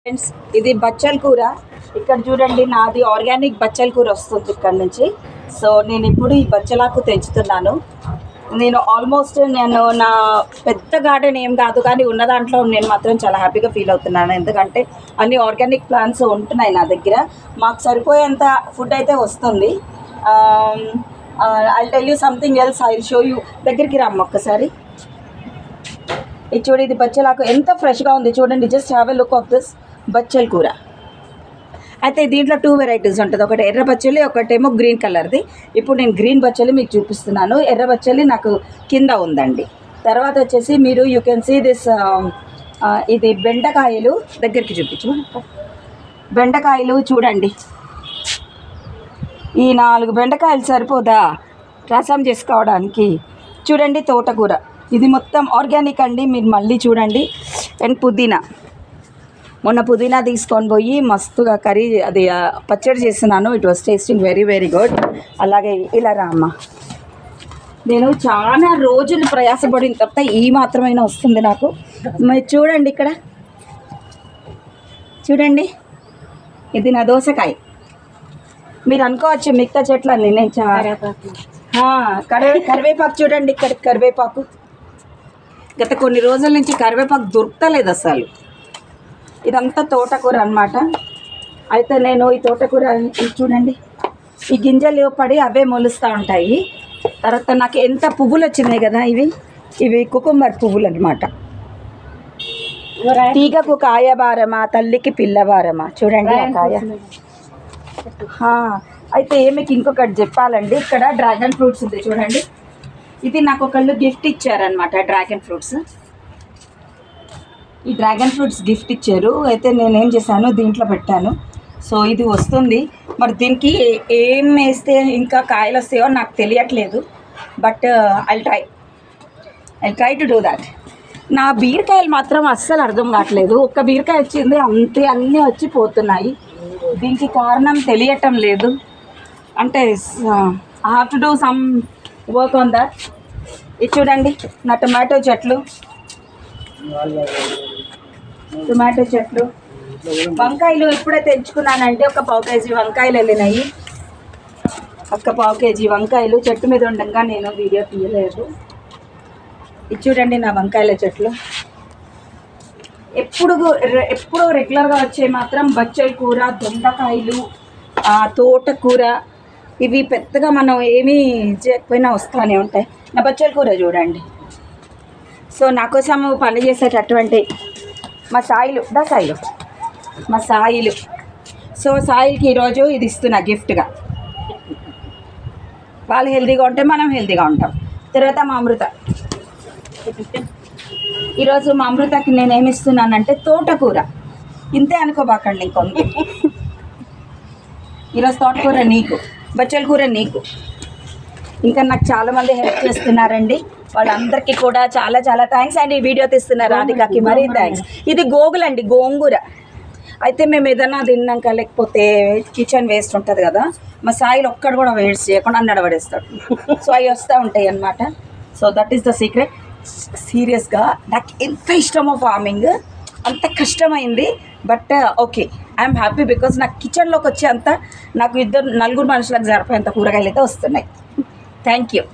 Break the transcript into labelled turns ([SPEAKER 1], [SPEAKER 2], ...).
[SPEAKER 1] Friends, ఇది బచ్చల కూర. ఇక్కడ చూడండి, నాది ఆర్గానిక్ బచ్చల కూర వస్తుంది ఇక్కడ నుంచి. సో నేను ఇప్పుడు ఈ బచ్చలాకు తెంచుతున్నాను. నేను ఆల్మోస్ట్ నా పెద్ద గార్డెన్ ఏం కాదు, కానీ ఉన్న దాంట్లో నేను మాత్రం చాలా హ్యాపీగా ఫీల్ అవుతున్నాను. ఎందుకంటే అన్ని ఆర్గానిక్ ప్లాంట్స్ ఉంటున్నాయి నా దగ్గర. మాకు సరిపోయేంత ఫుడ్ అయితే వస్తుంది. I tell you something else, I show you. దగ్గరికి రామ్మ ఒక్కసారి. ఇది చూడండి, ఇది బచ్చలాకు ఎంత ఫ్రెష్గా ఉంది చూడండి. Just have a look of this బచ్చల కూర. అయితే దీంట్లో 2 వెరైటీస్ ఉంటుంది, ఒకటి ఎర్ర బచ్చలి, ఒకటేమో గ్రీన్ కలర్ది. ఇప్పుడు నేను గ్రీన్ బచ్చలి మీకు చూపిస్తున్నాను. ఎర్ర బచ్చలి నాకు కింద ఉందండి. తర్వాత వచ్చేసి మీరు యూ కెన్ సీ దిస్, ఇది బెండకాయలు. దగ్గరికి చూపించు. బెండకాయలు చూడండి, ఈ 4 బెండకాయలు సరిపోదా రసం చేసుకోవడానికి? చూడండి, తోటకూర, ఇది మొత్తం ఆర్గానిక్ అండి. మీరు మళ్ళీ చూడండి. అండ్ పుదీనా, మొన్న పుదీనా తీసుకొని పోయి మస్తుగా కర్రీ అది పచ్చడి చేస్తున్నాను. It was tasting very very good. అలాగే ఇలా రామ్మ, నేను చాలా రోజులు ప్రయాసపడిన తర్వాత ఈ మాత్రమైనా వస్తుంది నాకు. మరి చూడండి, ఇక్కడ చూడండి, ఇది నా దోసకాయ. మీరు అనుకోవచ్చు మిగతా చెట్లన్నీ నేను కరివేపాకు చూడండి, ఇక్కడ కరివేపాకు. గత కొన్ని రోజుల నుంచి కరివేపాకు దొరకలేదు అసలు. ఇదంతా తోటకూర అన్నమాట. అయితే నేను ఈ తోటకూర చూడండి, ఈ గింజలు పడి అవే మొలుస్తూ ఉంటాయి. తర్వాత నాకు ఎంత పువ్వులు వచ్చినాయి కదా, ఇవి కుకుంబర్ పువ్వులు అనమాట. తీగకు కాయ భారమా, తల్లికి పిల్ల భారమా. చూడండి ఆ కాయ. అయితే మీకు ఇంకొకటి చెప్పాలండి, ఇక్కడ డ్రాగన్ ఫ్రూట్స్ ఉంది చూడండి. ఇది నాకు ఒకళ్ళు గిఫ్ట్ ఇచ్చారనమాట, డ్రాగన్ ఫ్రూట్స్. ఈ డ్రాగన్ ఫ్రూట్స్ గిఫ్ట్ ఇచ్చారు. అయితే నేనేం చేశాను, దీంట్లో పెట్టాను. సో ఇది వస్తుంది. మరి దీనికి ఏం వేస్తే ఇంకా కాయలు వస్తాయో నాకు తెలియట్లేదు. But I try to do that. నా బీరకాయలు మాత్రం అస్సలు అర్థం కావట్లేదు. ఒక్క బీరకాయ వచ్చింది అంతే, అన్నీ వచ్చి పోతున్నాయి. దీనికి కారణం తెలియటం లేదు. అంటే I have to do some work on that. ఇది చూడండి, నా టొమాటో చెట్లు, వంకాయలు ఇప్పుడే తెంచుకున్నానంటే ఒక 1/4 కేజీ వంకాయలు వెళ్ళినాయి. ఒక 1/4 కేజీ వంకాయలు చెట్టు మీద ఉండగా నేను వీడియో తీయలేదు. ఇది చూడండి నా వంకాయల చెట్లు. ఎప్పుడు రెగ్యులర్గా వచ్చే మాత్రం బచ్చల కూర, దొండకాయలు, తోటకూర. ఇవి పెద్దగా మనం ఏమీ చేయకపోయినా వస్తూనే ఉంటాయి. నా బచ్చల కూర చూడండి. సో నా కోసం పని చేసేటటువంటి మా సాయిలు. సో సాయిల్కి ఈరోజు ఇది ఇస్తున్నా గిఫ్ట్గా. వాళ్ళు హెల్తీగా ఉంటే మనం హెల్తీగా ఉంటాం. తర్వాత మా అమృత, ఈరోజు మా అమృతకి నేనేమి ఇస్తున్నానంటే తోటకూర. ఇంతే అనుకోబాకండి ఇంకొంత. ఈరోజు తోటకూర నీకు, బచ్చల కూర నీకు. ఇంకా నాకు చాలామంది హెల్ప్ చేస్తున్నారండి. వాళ్ళందరికీ కూడా చాలా చాలా థ్యాంక్స్ అండి. ఈ వీడియో తీస్తున్నారు రాధికకి మరీ థ్యాంక్స్. ఇది గోగులండి, గోంగూర. అయితే మేము ఏదైనా తిన్నాక లేకపోతే కిచెన్ వేస్ట్ ఉంటుంది కదా, మా సాయిలు ఒక్కడు కూడా వేస్ట్ చేయకుండా నడవడేస్తాడు. సో అవి వస్తూ ఉంటాయి అన్నమాట. So that is the secret. సీరియస్గా నాకు ఎంత ఇష్టమో ఫార్మింగ్, అంత కష్టమైంది. But okay, I'm happy because నాకు కిచెన్లోకి వచ్చే అంత నాకు 4 మనుషులకు సరిపోయేంత కూరగాయలు అయితే వస్తున్నాయి. Thank you.